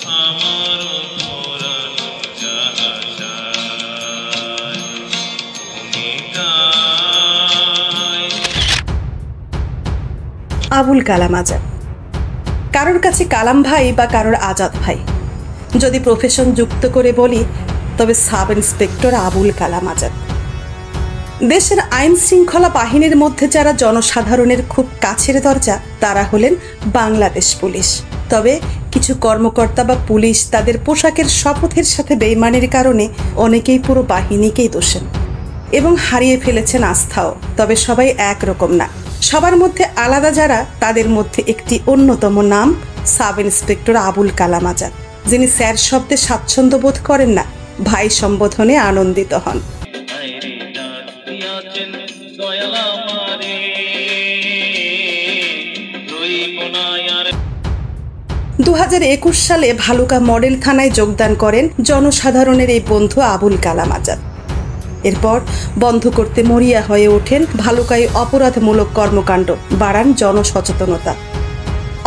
আবুল কালাম আজাদ। কারোর কাছে কালাম ভাই বা কারোর আজাদ ভাই, যদি প্রফেশন যুক্ত করে বলি তবে সাব ইন্সপেক্টর আবুল কালাম আজাদ। দেশের আইন শৃঙ্খলা বাহিনীর মধ্যে যারা জনসাধারণের খুব কাছের দরজা তারা হলেন বাংলাদেশ পুলিশ। তবে কিছু কর্মকর্তা বা পুলিশ তাদের পোশাকের শপথের সাথে বেইমানির কারণে অনেকেই পুরো বাহিনীকেই দোষেন এবং হারিয়ে ফেলেছেন আস্থাও। তবে সবাই একরকম না, সবার মধ্যে আলাদা যারা, তাদের মধ্যে একটি অন্যতম নাম সাব ইন্সপেক্টর আবুল কালাম আজাদ, যিনি স্যার শব্দে স্বাচ্ছন্দ্য বোধ করেন না, ভাই সম্বোধনে আনন্দিত হন। 2021 সালে ভালুকা মডেল থানায় যোগদান করেন জনসাধারণের এই বন্ধু আবুল কালাম আজাদ। এরপর বন্ধ করতে মরিয়া হয়ে ওঠেন ভালুকায় অপরাধমূলক কর্মকাণ্ড, বাড়ান জনসচেতনতা।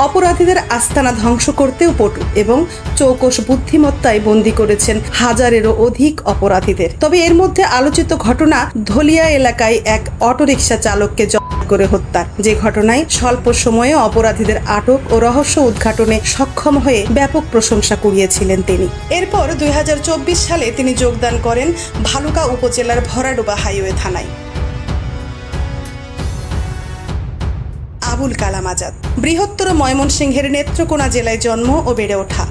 অপরাধীদের আস্তানা ধ্বংস করতেও পটু এবং চৌকস বুদ্ধিমত্তায় বন্দী করেছেন হাজারেরও অধিক অপরাধীদের। তবে এর মধ্যে আলোচিত ঘটনা ধলিয়া এলাকায় এক অটোরিকশা চালককে জব্দ করে হত্যা, যে ঘটনায় স্বল্প সময়ে অপরাধীদের আটক ও রহস্য উদ্ঘাটনে সক্ষম হয়ে ব্যাপক প্রশংসা কুড়িয়েছিলেন তিনি। এরপর 2024 সালে তিনি যোগদান করেন ভালুকা উপজেলার ভরাডোবা হাইওয়ে থানায়। আবুল কালাম আজাদ বৃহত্তর ময়মনসিংহের নেত্রকোনা জেলায় জন্ম ও বেড়ে ওঠা।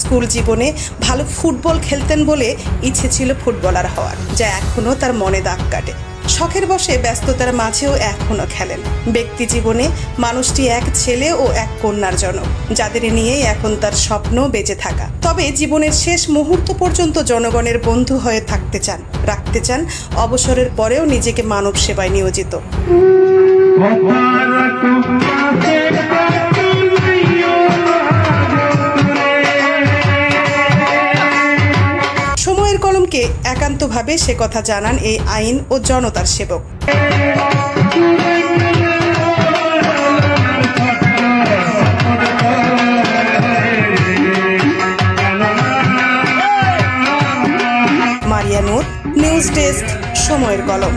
স্কুল জীবনে ভালো ফুটবল খেলতেন বলে ইচ্ছে ছিল ফুটবলার হওয়ার, যা এখনও তার মনে দাগ কাটে। শখের বশে ব্যস্ততার মাঝেও এখনও খেলেন। ব্যক্তি জীবনে মানুষটি এক ছেলে ও এক কন্যার জনক, যাদের নিয়েই এখন তার স্বপ্ন বেঁচে থাকা। তবে জীবনের শেষ মুহূর্ত পর্যন্ত জনগণের বন্ধু হয়ে থাকতে চান, রাখতে চান অবসরের পরেও নিজেকে মানব সেবায় নিয়োজিত। সময়ের কলমকে একান্তভাবে সে কথা জানান এই আইন ও জনতার সেবক। মারিয়া নূর, নিউজ ডেস্ক, সময়ের কলম।